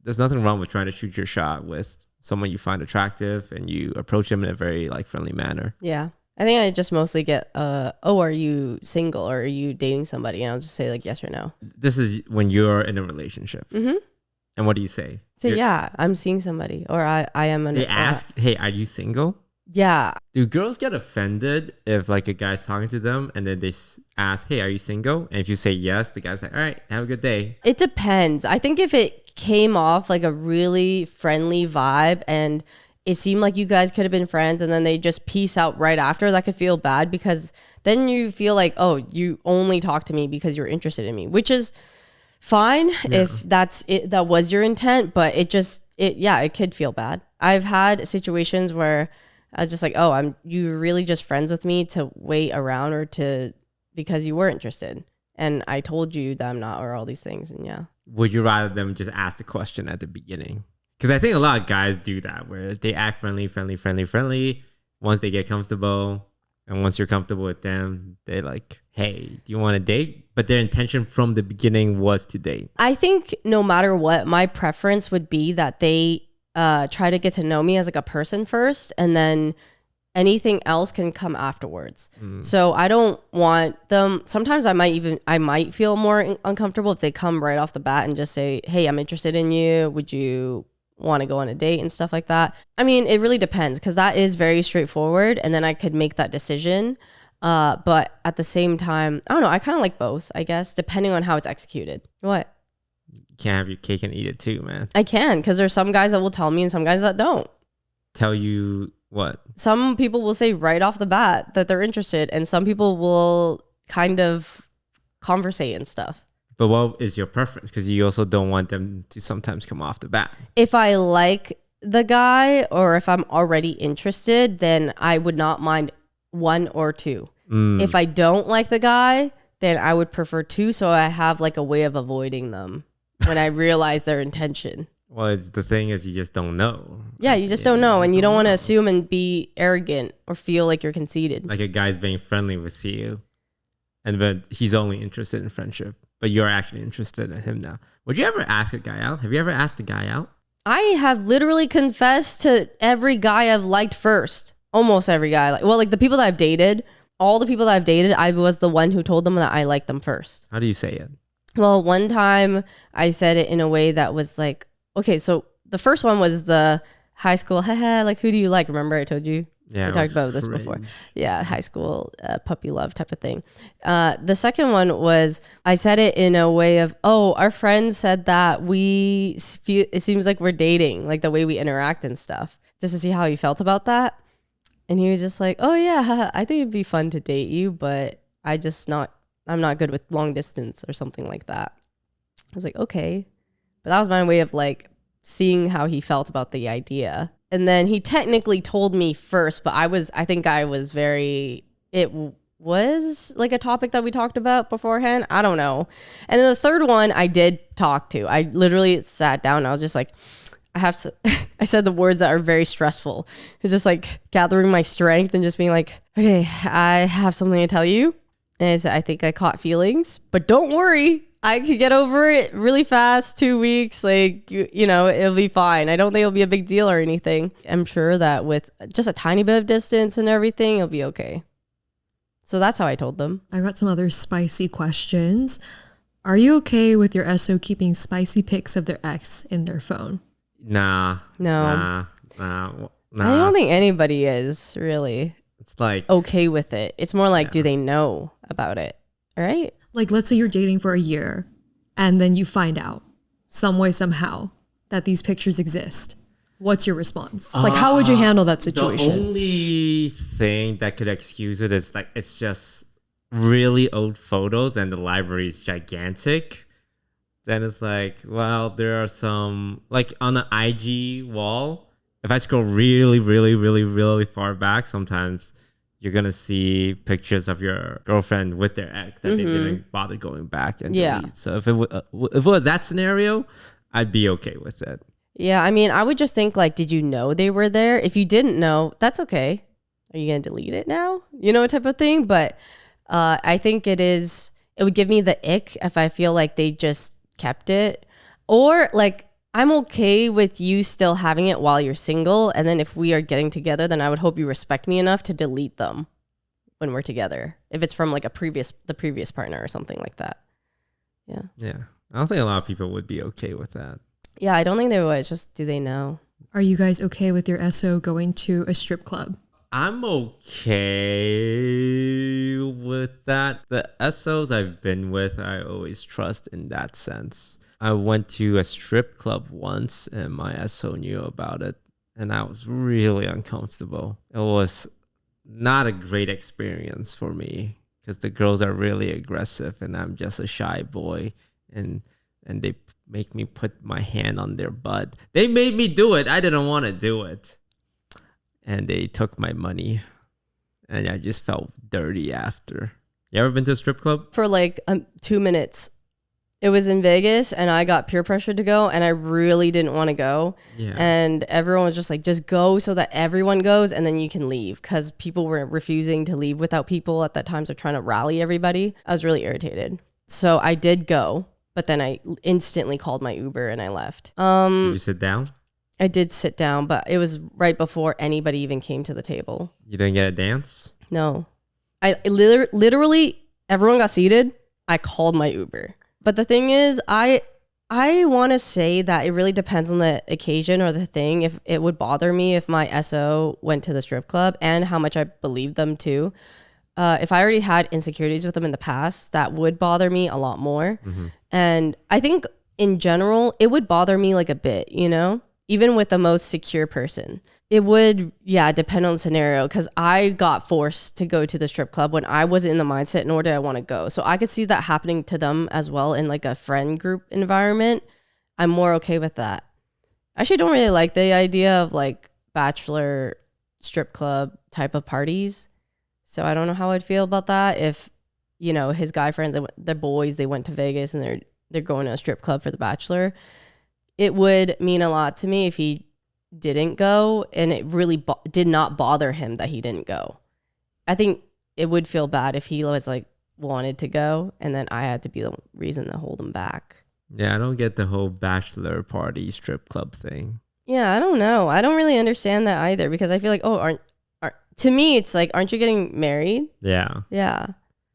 there's nothing wrong with trying to shoot your shot with someone you find attractive and you approach them in a very like friendly manner. Yeah. I think I just mostly get, are you single or are you dating somebody? And I'll just say like yes or no. This is when you're in a relationship. Mm-hmm. And what do you say? So yeah, I'm seeing somebody or I am. They ask, hey, are you single? Yeah. Do girls get offended if like a guy's talking to them and then they ask, hey, are you single? And if you say yes, the guy's like, all right, have a good day. It depends. I think if it came off like a really friendly vibe and it seemed like you guys could have been friends and then they just peace out right after, that could feel bad because then you feel like, oh, you only talk to me because you're interested in me, which is fine if that's it, that was your intent, but it could feel bad. I've had situations where I was just like, oh, you really just friends with me to wait around or because you were interested. And I told you that I'm not or all these things. And yeah. Would you rather them just ask the question at the beginning? Because I think a lot of guys do that where they act friendly. Once they get comfortable and once you're comfortable with them, they're like, hey, do you want to date? But their intention from the beginning was to date. I think no matter what, my preference would be that they try to get to know me as like a person first, and then anything else can come afterwards. So I don't want them. Sometimes I might feel more uncomfortable if they come right off the bat and just say, hey, I'm interested in you. Would you want to go on a date and stuff like that? I mean, it really depends because that is very straightforward and then I could make that decision. But at the same time, I don't know. I kind of like both, I guess, depending on how it's executed. What? You can't have your cake and eat it too, man. I can, because there's some guys that will tell me and some guys that don't. Tell you what? Some people will say right off the bat that they're interested, and some people will kind of conversate and stuff. But what is your preference? Because you also don't want them to sometimes come off the bat. If I like the guy or if I'm already interested, then I would not mind 1 or 2. If I don't like the guy, then I would prefer 2, so I have like a way of avoiding them when I realize their intention. Well, the thing is, you just don't know. Yeah, you just don't know, and you don't want to assume and be arrogant or feel like you're conceited. Like a guy's being friendly with you, but he's only interested in friendship, but you're actually interested in him now. Would you ever ask a guy out? Have you ever asked a guy out? I have literally confessed to every guy I've liked first. Almost every guy. Like the people that I've dated, all the people that I've dated, I was the one who told them that I liked them first. How do you say it? Well, one time I said it in a way that was like, okay, so the first one was the high school, haha, like, who do you like? Remember I told you? Yeah, we talked about this before. Yeah, high school puppy love type of thing. The second one was, I said it in a way of, oh, our friends said that it seems like we're dating, like the way we interact and stuff, just to see how he felt about that. And he was just like, oh yeah, I think it'd be fun to date you, but I'm not good with long distance or something like that. I was like, okay. But that was my way of like seeing how he felt about the idea. And then he technically told me first, but it was like a topic that we talked about beforehand. I don't know. And then the third one I did talk to. I literally sat down and I was just like, I said the words that are very stressful. It's just like gathering my strength and just being like, okay, I have something to tell you. And I said, I think I caught feelings, but don't worry. I could get over it really fast, 2 weeks, like, you know, it'll be fine. I don't think it'll be a big deal or anything. I'm sure that with just a tiny bit of distance and everything, it'll be okay. So that's how I told them. I got some other spicy questions. Are you okay with your SO keeping spicy pics of their ex in their phone? No. I don't think anybody is really it's like okay with it. It's more like, do they know about it? All right. Like, let's say you're dating for a year and then you find out some way, somehow that these pictures exist. What's your response? Like, how would you handle that situation? The only thing that could excuse it is like, it's just really old photos and the library is gigantic. Then it's like, well, there are some, like on an IG wall, if I scroll really, really, really, really far back, sometimes you're going to see pictures of your girlfriend with their ex that they didn't bother going back and delete. So if it was that scenario, I'd be okay with it. Yeah, I mean, I would just think like, did you know they were there? If you didn't know, that's okay. Are you going to delete it now? You know, type of thing. But I think it would give me the ick if I feel like they just kept it. Or like, I'm okay with you still having it while you're single. And then if we are getting together, then I would hope you respect me enough to delete them when we're together. If it's from like the previous partner or something like that. Yeah. Yeah. I don't think a lot of people would be okay with that. Yeah, I don't think they would. It's just, do they know? Are you guys okay with your SO going to a strip club? I'm okay with that. The SOs I've been with, I always trust in that sense. I went to a strip club once and my SO knew about it and I was really uncomfortable. It was not a great experience for me because the girls are really aggressive and I'm just a shy boy and they make me put my hand on their butt. They made me do it. I didn't want to do it. And they took my money and I just felt dirty after. You ever been to a strip club? For like 2 minutes. It was in Vegas and I got peer pressured to go and I really didn't want to go. Yeah. And everyone was just like, just go so that everyone goes and then you can leave because people were refusing to leave without people at that time. So trying to rally everybody. I was really irritated. So I did go, but then I instantly called my Uber and I left. Did you sit down? I did sit down, but it was right before anybody even came to the table. You didn't get a dance? No. I literally, everyone got seated. I called my Uber. But the thing is, I want to say that it really depends on the occasion or the thing. If it would bother me if my SO went to the strip club and how much I believed them too. If I already had insecurities with them in the past, that would bother me a lot more. Mm-hmm. And I think in general, it would bother me like a bit, you know, even with the most secure person. It would, depend on the scenario, because I got forced to go to the strip club when I wasn't in the mindset nor did I want to go. So I could see that happening to them as well in like a friend group environment. I'm more okay with that. I actually don't really like the idea of like bachelor strip club type of parties. So I don't know how I'd feel about that if, his guy friends, the boys, they went to Vegas and they're going to a strip club for the bachelor. It would mean a lot to me if he didn't go, and it really did not bother him that he didn't go. I think it would feel bad if he was like wanted to go and then I had to be the reason to hold him back. Yeah, I don't get the whole bachelor party strip club thing. Yeah, I don't know. I don't really understand that either, because I feel like, aren't to me it's like, aren't you getting married? Yeah. Yeah.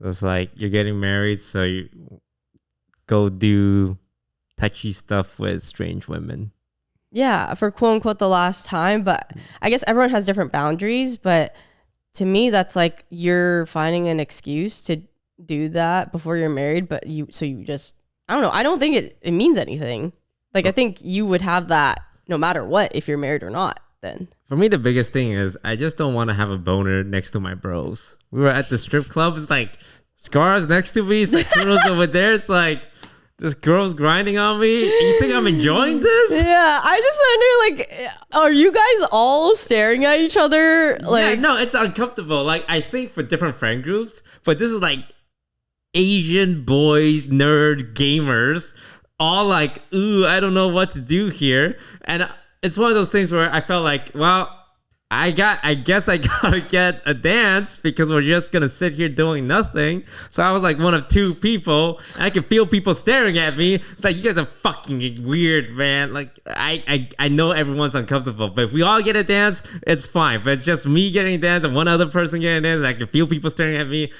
It's like you're getting married, so you go do touchy stuff with strange women. Yeah, for quote unquote the last time, but I guess everyone has different boundaries, but to me that's like you're finding an excuse to do that before you're married, but you just, I don't know, I don't think it means anything. Like I think you would have that no matter what if you're married or not then. For me, the biggest thing is I just don't want to have a boner next to my bros. We were at the strip club, it's like Scar's next to me, it's like Kudos over there, it's like this girl's grinding on me. You think I'm enjoying this? Yeah, I just wonder, like, are you guys all staring at each other? Like, yeah, no, it's uncomfortable. Like, I think for different friend groups, but this is like Asian boys, nerd gamers, all like, ooh, I don't know what to do here. And it's one of those things where I felt like, well, I guess I gotta get a dance because we're just gonna sit here doing nothing. So I was like one of two people, and I could feel people staring at me. It's like, you guys are fucking weird, man. Like I know everyone's uncomfortable, but if we all get a dance, it's fine. But it's just me getting a dance and one other person getting a dance, and I can feel people staring at me.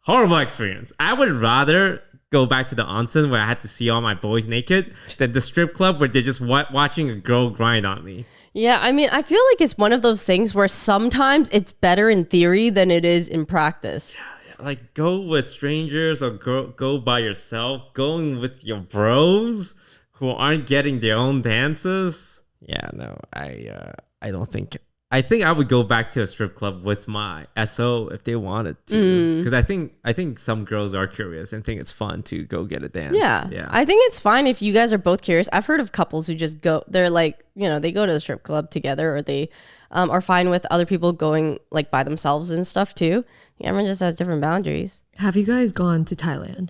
Horrible experience. I would rather go back to the onsen where I had to see all my boys naked than the strip club where they're just watching a girl grind on me. Yeah, I mean, I feel like it's one of those things where sometimes it's better in theory than it is in practice. Yeah, like go with strangers or go by yourself. Going with your bros who aren't getting their own dances. Yeah, no, I don't think. I think I would go back to a strip club with my SO if they wanted to, because I think some girls are curious and think it's fun to go get a dance. Yeah, I think it's fine if you guys are both curious. I've heard of couples who just go. They're like, they go to the strip club together, or they are fine with other people going like by themselves and stuff too. Everyone just has different boundaries. Have you guys gone to Thailand?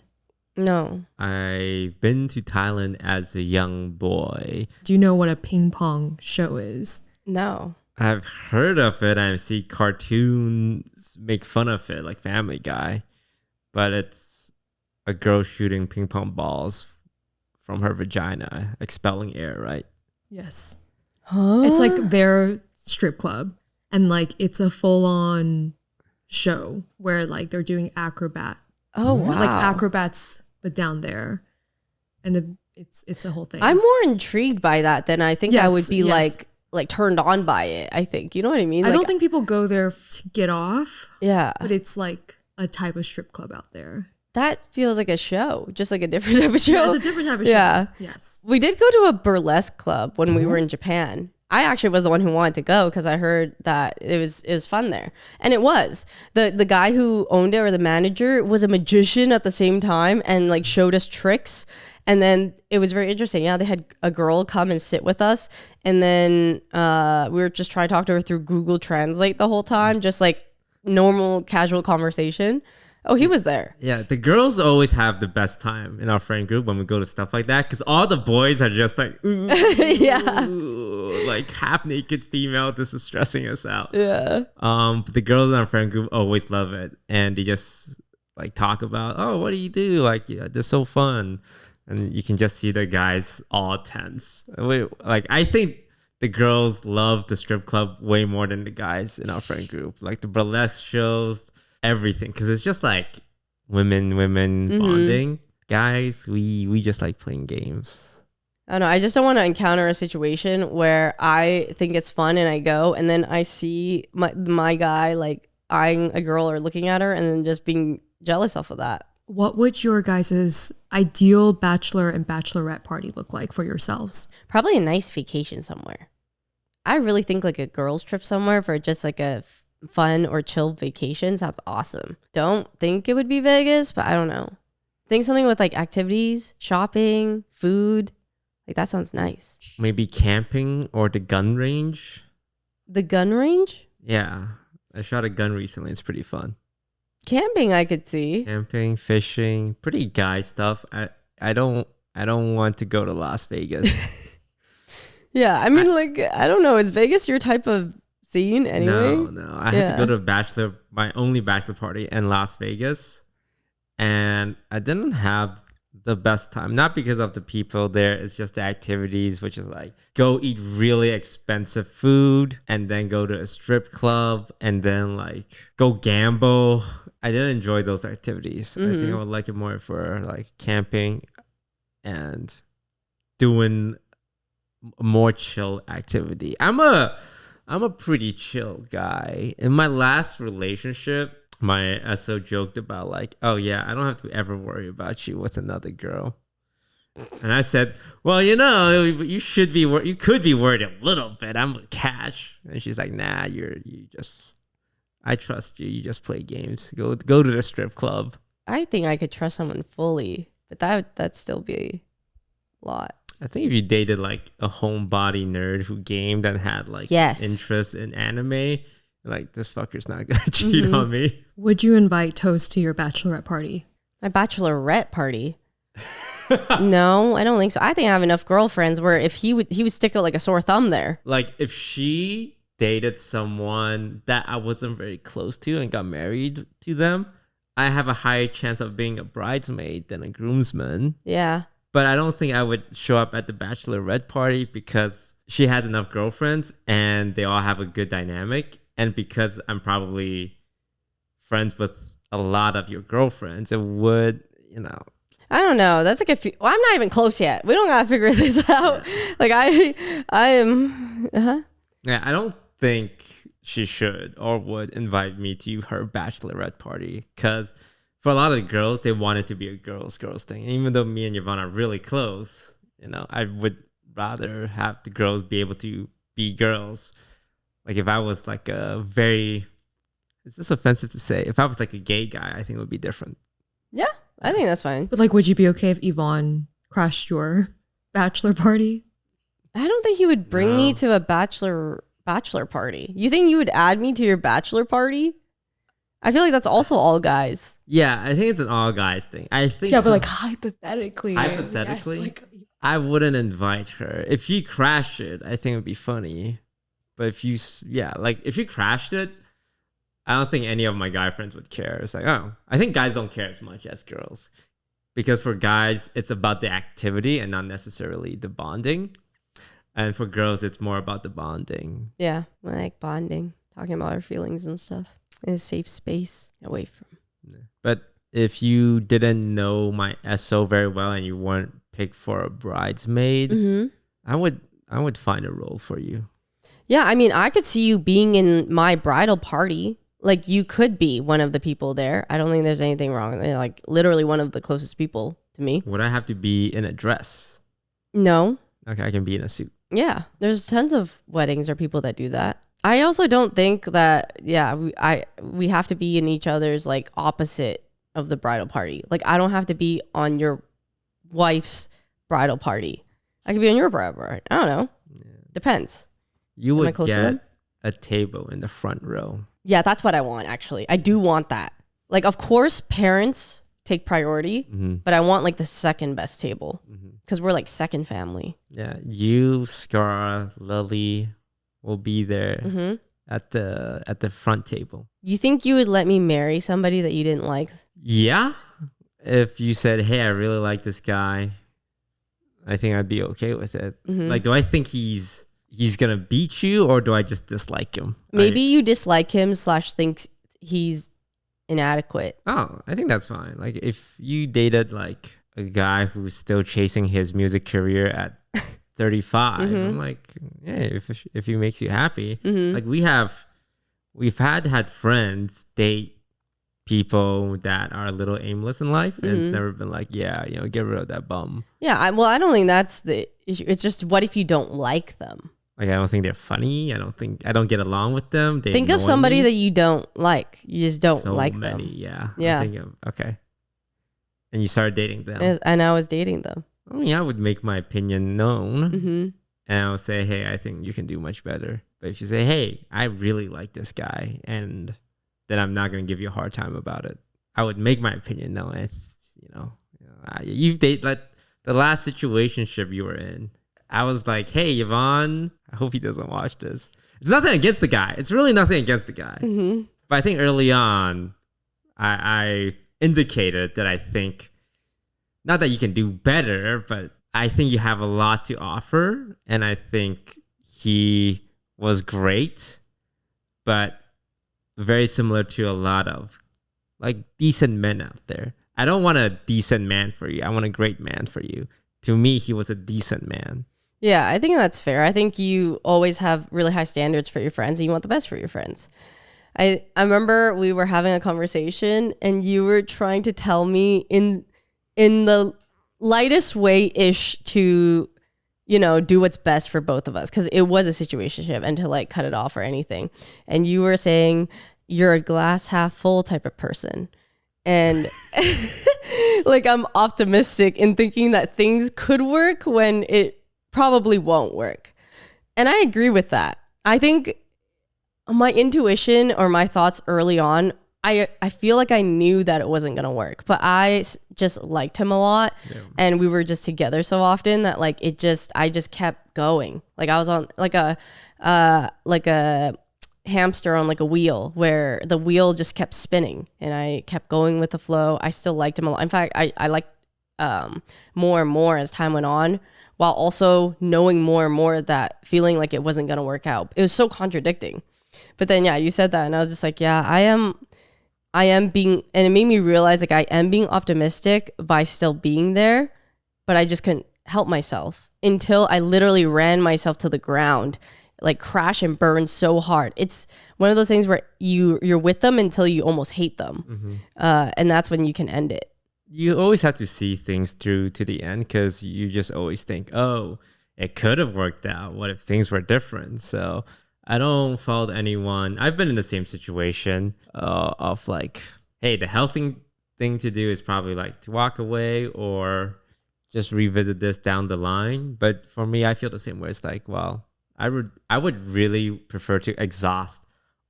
No. I've been to Thailand as a young boy. Do you know what a ping pong show is? No. I've heard of it. I see cartoons make fun of it, like Family Guy. But it's a girl shooting ping pong balls from her vagina, expelling air, right? Yes. Huh? It's like their strip club. And like it's a full-on show where like they're doing acrobat. Oh, wow. Like acrobats, but down there. And it's a whole thing. I'm more intrigued by that than I think I Yes, would be yes. like turned on by it. I think, you know what I mean? I Like, don't think people go there to get off, yeah, but it's like a type of strip club out there. that feels like a show, just like a different type of show. Yeah, it's a different type of show. Yeah. Yes. We did go to a burlesque club when we were in Japan. I actually was the one who wanted to go because I heard that it was fun there, and it was. The guy who owned it, or the manager, was a magician at the same time and like showed us tricks. And then it was very interesting. Yeah, they had a girl come and sit with us, and then we were just trying to talk to her through Google Translate the whole time, just like normal, casual conversation. Oh, he was there. Yeah, the girls always have the best time in our friend group when we go to stuff like that, because all the boys are just like, ooh, Yeah. like half naked female. This is stressing us out. Yeah. But the girls in our friend group always love it, and they just like talk about, oh, what do you do? Like, yeah, they're so fun. And you can just see the guys all tense. Like, I think the girls love the strip club way more than the guys in our friend group. Like the burlesque shows, everything. Because it's just like women bonding. Guys, we just like playing games. I don't know. I just don't want to encounter a situation where I think it's fun and I go, and then I see my guy like eyeing a girl or looking at her and then just being jealous off of that. What would your guys' ideal bachelor and bachelorette party look like for yourselves? Probably a nice vacation somewhere. I really think like a girls trip somewhere for just like a fun or chill vacation sounds awesome. Don't think it would be Vegas, but I don't know. Think something with like activities, shopping, food. Like that sounds nice. Maybe camping or the gun range. The gun range? Yeah. I shot a gun recently. It's pretty fun. Camping I could see. Camping, fishing, pretty guy stuff. I don't want to go to Las Vegas. Yeah, I mean like I don't know. Is Vegas your type of scene anyway? No. I had to go to my only bachelor party in Las Vegas. And I didn't have the best time. Not because of the people there. It's just the activities, which is like go eat really expensive food and then go to a strip club and then like go gamble. I didn't enjoy those activities. I think I would like it more for like camping and doing a more chill activity. I'm a pretty chill guy. In my last relationship, my SO joked about like, oh yeah, I don't have to ever worry about you with another girl. And I said, well, you know, you could be worried a little bit. I'm a catch. And she's like, nah, I trust you. You just play games. Go to the strip club. I think I could trust someone fully, but that'd still be a lot. I think if you dated like a homebody nerd who gamed and had like interest in anime, like this fucker's not gonna cheat on me. Would you invite Toast to your bachelorette party? My bachelorette party? No, I don't think so. I think I have enough girlfriends where if he would stick out like a sore thumb there. Like if she dated someone that I wasn't very close to and got married to them, I have a higher chance of being a bridesmaid than a groomsman. Yeah. But I don't think I would show up at the bachelorette party because she has enough girlfriends and they all have a good dynamic. And because I'm probably friends with a lot of your girlfriends, it would, you know. I don't know. That's like I'm not even close yet. We don't gotta figure this out. Yeah. Like I am. Yeah, I don't think she should or would invite me to her bachelorette party because for a lot of the girls, they want it to be a girls thing. And even though me and Yvonne are really close, you know, I would rather have the girls be able to be girls. Like if I was like is this offensive to say? If I was like a gay guy, I think it would be different. Yeah, I think that's fine. But like, would you be okay if Yvonne crashed your bachelor party? I don't think he would bring me to a bachelor party. You think you would add me to your bachelor party? I feel like that's also all guys. Yeah, I think it's an all guys thing. I think but like hypothetically, yes, like, I wouldn't invite her. If you crashed it, I think it would be funny. But if you crashed it, I don't think any of my guy friends would care. It's like, oh, I think guys don't care as much as girls. Because for guys, it's about the activity and not necessarily the bonding. And for girls, it's more about the bonding. Yeah, I like bonding, talking about our feelings and stuff in a safe space away from. But if you didn't know my SO very well and you weren't picked for a bridesmaid, I would find a role for you. Yeah, I mean, I could see you being in my bridal party. Like, you could be one of the people there. I don't think there's anything wrong. They're like literally one of the closest people to me. Would I have to be in a dress? No. Okay, I can be in a suit. Yeah, there's tons of weddings or people that do that. I also don't think that, we have to be in each other's like opposite of the bridal party. Like, I don't have to be on your wife's bridal party. I could be on your bridal party. I don't know. Yeah. Depends. You would get a table in the front row. Yeah, that's what I want, actually. I do want that. Like, of course, parents take priority, but I want like the second best table because we're like second family. Yeah, you, Scar, Lily will be there at the front table. You think you would let me marry somebody that you didn't like? Yeah. If you said, hey, I really like this guy, I think I'd be okay with it. Like, do I think he's gonna beat you, or do I just dislike him? Maybe you dislike him / thinks he's inadequate. Oh, I think that's fine. Like if you dated like a guy who's still chasing his music career at 35, I'm like, yeah, if he makes you happy. Like we've had friends date people that are a little aimless in life, and it's never been like, yeah, get rid of that bum. Yeah, I don't think that's the issue. It's just, what if you don't like them? Like I don't think they're funny. I don't get along with them. They Think of annoy somebody me. that you don't like. You just don't So like many, them. yeah. Yeah. I'm thinking, okay. And you started dating them. And I was dating them. I mean, I would make my opinion known. Mm-hmm. And I'll say, hey, I think you can do much better. But if you say, hey, I really like this guy, and then I'm not going to give you a hard time about it. I would make my opinion known. It's, you've dated, like the last situationship you were in. I was like, hey, Yvonne, I hope he doesn't watch this. It's nothing against the guy. It's really nothing against the guy. Mm-hmm. But I think early on, I indicated that I think, not that you can do better, but I think you have a lot to offer. And I think he was great, but very similar to a lot of like decent men out there. I don't want a decent man for you. I want a great man for you. To me, he was a decent man. Yeah, I think that's fair. I think you always have really high standards for your friends and you want the best for your friends. I remember we were having a conversation and you were trying to tell me in the lightest way-ish to, do what's best for both of us. Because it was a situationship and to like cut it off or anything. And you were saying you're a glass half full type of person. And like I'm optimistic in thinking that things could work when it probably won't work. And I agree with that. I think my intuition or my thoughts early on, I feel like I knew that it wasn't going to work, but I just liked him a lot. Yeah. And we were just together so often that like I just kept going. Like I was on like a hamster on like a wheel where the wheel just kept spinning and I kept going with the flow. I still liked him a lot. In fact, I liked more and more as time went on, while also knowing more and more that feeling like it wasn't going to work out. It was so contradicting. But then, yeah, you said that and I was just like, yeah, I am being, and it made me realize like I am being optimistic by still being there, but I just couldn't help myself until I literally ran myself to the ground, like crash and burn so hard. It's one of those things where you're with them until you almost hate them. Mm-hmm. And that's when you can end it. You always have to see things through to the end because you just always think, oh, it could have worked out. What if things were different? So I don't fault anyone. I've been in the same situation of like, hey, the healthy thing to do is probably like to walk away or just revisit this down the line. But for me, I feel the same way. It's like, well, I would really prefer to exhaust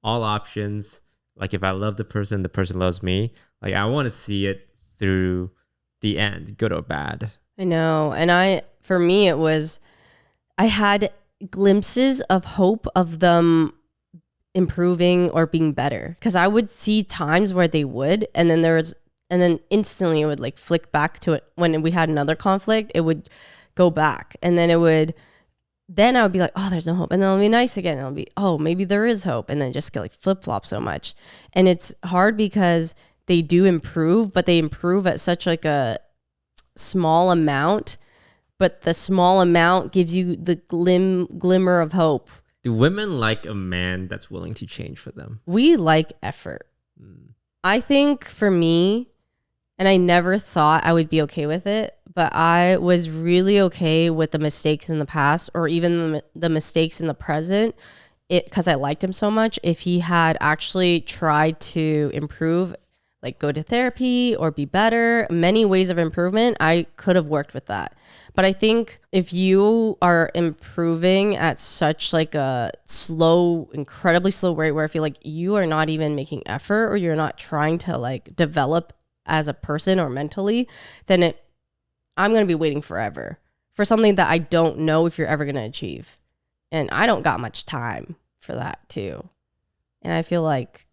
all options. Like if I love the person loves me, like I want to see it through the end, good or bad. I know. And for me, it was, I had glimpses of hope of them improving or being better. Cause I would see times where they would, and then instantly it would like flick back to it. When we had another conflict, it would go back and then I would be like, oh, there's no hope. And then it'll be nice again. And it'll be, oh, maybe there is hope. And then just get like flip flop so much. And it's hard because they do improve, but they improve at such like a small amount, but the small amount gives you the glimmer of hope. Do women like a man that's willing to change for them? We like effort. I think for me, and I never thought I would be okay with it, but I was really okay with the mistakes in the past or even the mistakes in the present, because I liked him so much. If he had actually tried to improve, like go to therapy or be better, many ways of improvement, I could have worked with that. But I think if you are improving at such like a slow, incredibly slow rate where I feel like you are not even making effort or you're not trying to like develop as a person or mentally, then I'm going to be waiting forever for something that I don't know if you're ever going to achieve. And I don't got much time for that too. And I feel like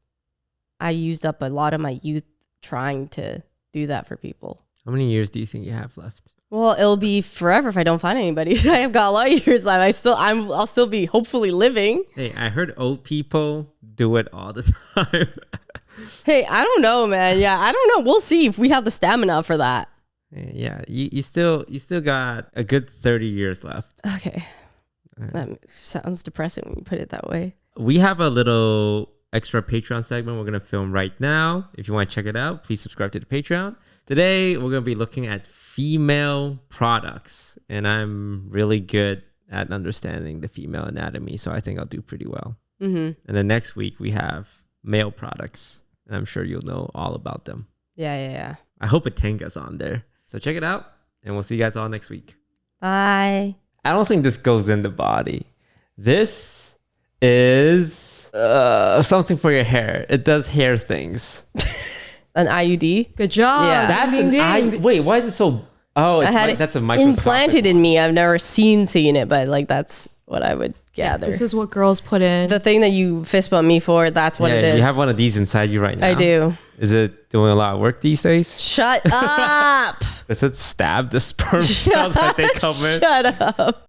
I used up a lot of my youth trying to do that for people. How many years do you think you have left? Well, it'll be forever if I don't find anybody. I have got a lot of years left. I'll still be hopefully living. Hey, I heard old people do it all the time. Hey, I don't know, man. Yeah, I don't know. We'll see if we have the stamina for that. Yeah, you still got a good 30 years left. Okay. That sounds depressing when you put it that way. We have a little extra Patreon segment we're going to film right now. If you want to check it out, please subscribe to the Patreon. Today, we're going to be looking at female products. And I'm really good at understanding the female anatomy, so I think I'll do pretty well. Mm-hmm. And then next week we have male products, and I'm sure you'll know all about them. Yeah. I hope a Tenga's on there. So check it out, and we'll see you guys all next week. Bye. I don't think this goes in the body. This is something for your hair. It does hair things. An IUD? Good job. Yeah. That's Ding, ding, an ding. wait, why is it so... Oh, I had it that's a microscopic implanted in me. I've never seen it, but like that's what I would gather. This is what girls put in. The thing that you fist bump me for, that's what it is. You have one of these inside you right now. I do. Is it doing a lot of work these days? Shut up. Does it stab the sperm cells that they come in? Shut up.